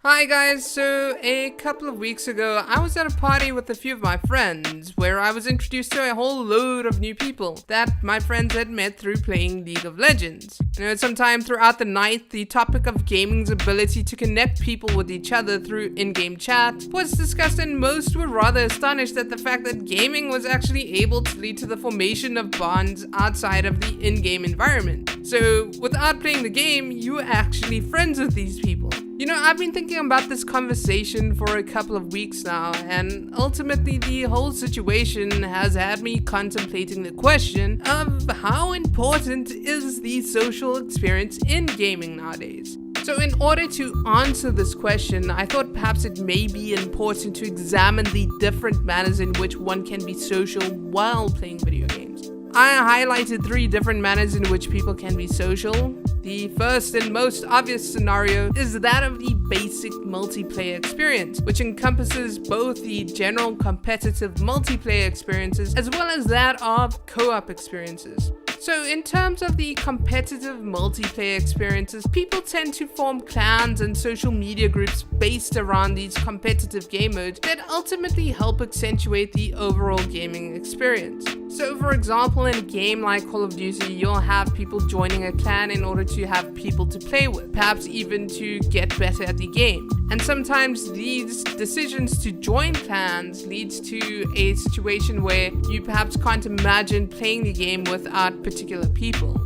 Hi guys, so a couple of weeks ago I was at a party with a few of my friends where I was introduced to a whole load of new people that my friends had met through playing League of Legends. Sometime throughout the night, the topic of gaming's ability to connect people with each other through in-game chat was discussed, and most were rather astonished at the fact that gaming was actually able to lead to the formation of bonds outside of the in-game environment. So without playing the game, you were actually friends with these people. I've been thinking about this conversation for a couple of weeks now, and ultimately the whole situation has had me contemplating the question of how important is the social experience in gaming nowadays. So in order to answer this question, I thought perhaps it may be important to examine the different manners in which one can be social while playing video games. I highlighted 3 different manners in which people can be social. The first and most obvious scenario is that of the basic multiplayer experience, which encompasses both the general competitive multiplayer experiences as well as that of co-op experiences. So in terms of the competitive multiplayer experiences, people tend to form clans and social media groups based around these competitive game modes that ultimately help accentuate the overall gaming experience. So for example, in a game like Call of Duty, you'll have people joining a clan in order to have people to play with, perhaps even to get better at the game. And sometimes these decisions to join clans leads to a situation where you perhaps can't imagine playing the game without particular people.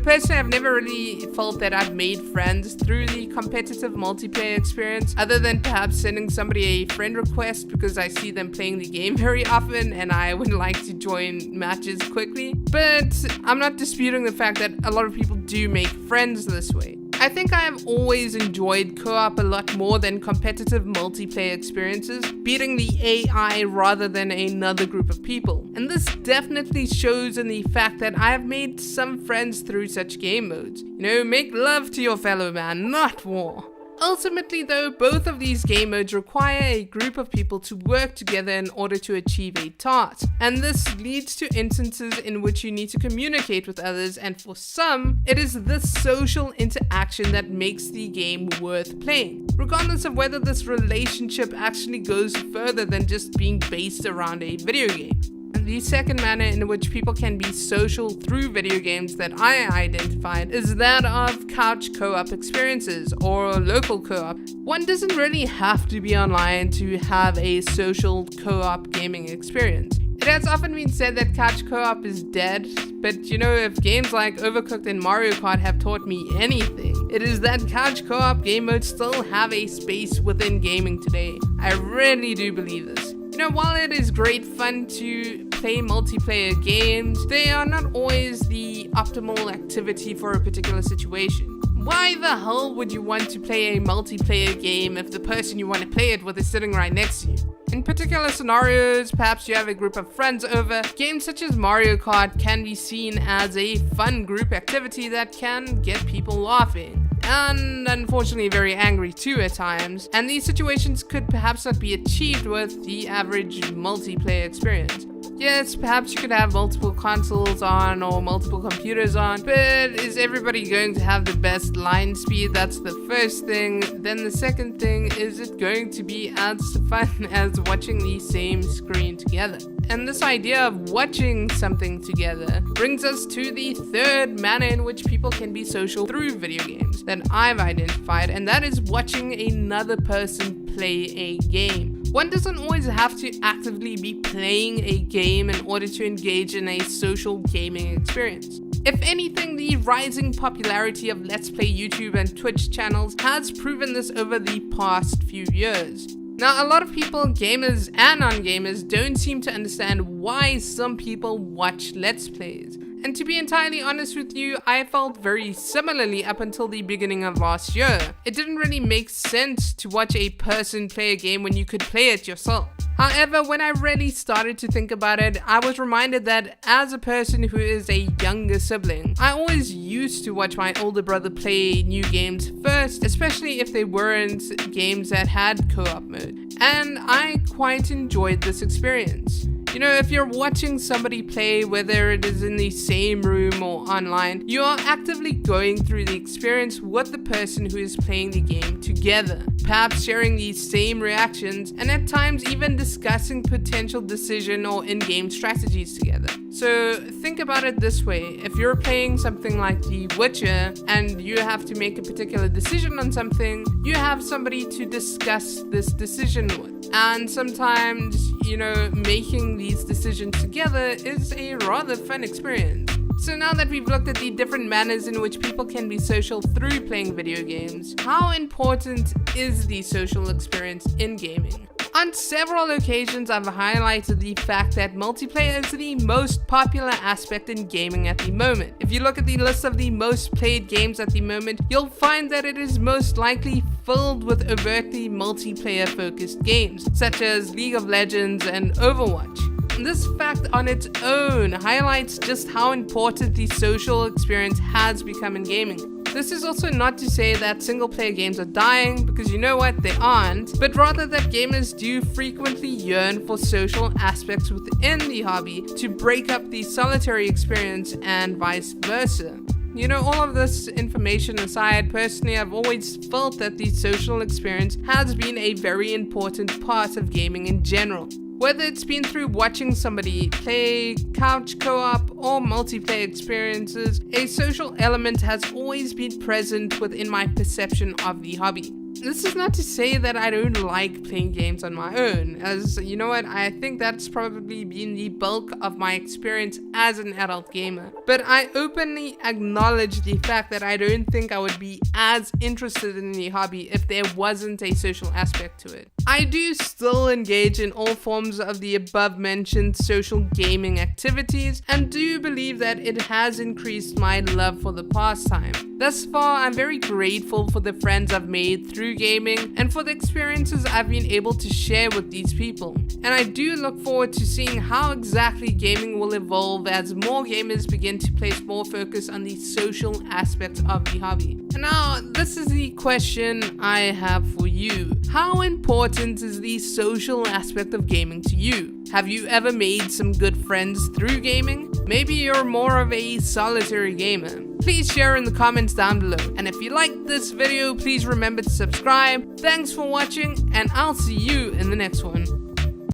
Personally, I've never really felt that I've made friends through the competitive multiplayer experience, other than perhaps sending somebody a friend request because I see them playing the game very often and I would like to join matches quickly. But I'm not disputing the fact that a lot of people do make friends this way. I think I have always enjoyed co-op a lot more than competitive multiplayer experiences, beating the AI rather than another group of people. And this definitely shows in the fact that I have made some friends through such game modes. Make love to your fellow man, not war. Ultimately though, both of these game modes require a group of people to work together in order to achieve a task. And this leads to instances in which you need to communicate with others, and for some, it is this social interaction that makes the game worth playing, regardless of whether this relationship actually goes further than just being based around a video game. The second manner in which people can be social through video games that I identified is that of couch co-op experiences or local co-op. One doesn't really have to be online to have a social co-op gaming experience. It has often been said that couch co-op is dead, but if games like Overcooked and Mario Kart have taught me anything, it is that couch co-op game modes still have a space within gaming today. I really do believe this. While it is great fun to play multiplayer games, they are not always the optimal activity for a particular situation. Why the hell would you want to play a multiplayer game if the person you want to play it with is sitting right next to you? In particular scenarios, perhaps you have a group of friends over, games such as Mario Kart can be seen as a fun group activity that can get people laughing, and unfortunately very angry too at times, and these situations could perhaps not be achieved with the average multiplayer experience. Yes, perhaps you could have multiple consoles on or multiple computers on, but is everybody going to have the best line speed? That's the first thing. Then the second thing, is it going to be as fun as watching the same screen together? And this idea of watching something together brings us to the third manner in which people can be social through video games that I've identified, and that is watching another person play a game. One doesn't always have to actively be playing a game in order to engage in a social gaming experience. If anything, the rising popularity of Let's Play YouTube and Twitch channels has proven this over the past few years. Now, a lot of people, gamers and non-gamers, don't seem to understand why some people watch Let's Plays. And to be entirely honest with you, I felt very similarly up until the beginning of last year. It didn't really make sense to watch a person play a game when you could play it yourself. However, when I really started to think about it, I was reminded that as a person who is a younger sibling, I always used to watch my older brother play new games first, especially if they weren't games that had co-op mode. And I quite enjoyed this experience. You know, if you're watching somebody play, whether it is in the same room or online, you are actively going through the experience with the person who is playing the game together, perhaps sharing these same reactions and at times even discussing potential decision or in-game strategies together. So think about it this way: if you're playing something like The Witcher and you have to make a particular decision on something, you have somebody to discuss this decision with. And sometimes, you know, making these decisions together is a rather fun experience. So now that we've looked at the different manners in which people can be social through playing video games, how important is the social experience in gaming? On several occasions, I've highlighted the fact that multiplayer is the most popular aspect in gaming at the moment. If you look at the list of the most played games at the moment, you'll find that it is most likely filled with overtly multiplayer focused games, such as League of Legends and Overwatch. This fact on its own highlights just how important the social experience has become in gaming. This is also not to say that single player games are dying, because you know what, they aren't, but rather that gamers do frequently yearn for social aspects within the hobby to break up the solitary experience and vice versa. You know, all of this information aside, personally, I've always felt that the social experience has been a very important part of gaming in general. Whether it's been through watching somebody play, couch co-op, or multiplayer experiences, a social element has always been present within my perception of the hobby. This is not to say that I don't like playing games on my own, as you know what, I think that's probably been the bulk of my experience as an adult gamer. But I openly acknowledge the fact that I don't think I would be as interested in the hobby if there wasn't a social aspect to it. I do still engage in all forms of the above mentioned social gaming activities and do believe that it has increased my love for the pastime. Thus far, I'm very grateful for the friends I've made through gaming and for the experiences I've been able to share with these people. And I do look forward to seeing how exactly gaming will evolve as more gamers begin to place more focus on the social aspect of the hobby. And now, this is the question I have for you. How important is the social aspect of gaming to you? Have you ever made some good friends through gaming? Maybe you're more of a solitary gamer. Please share in the comments down below. And if you liked this video, please remember to subscribe. Thanks for watching, and I'll see you in the next one.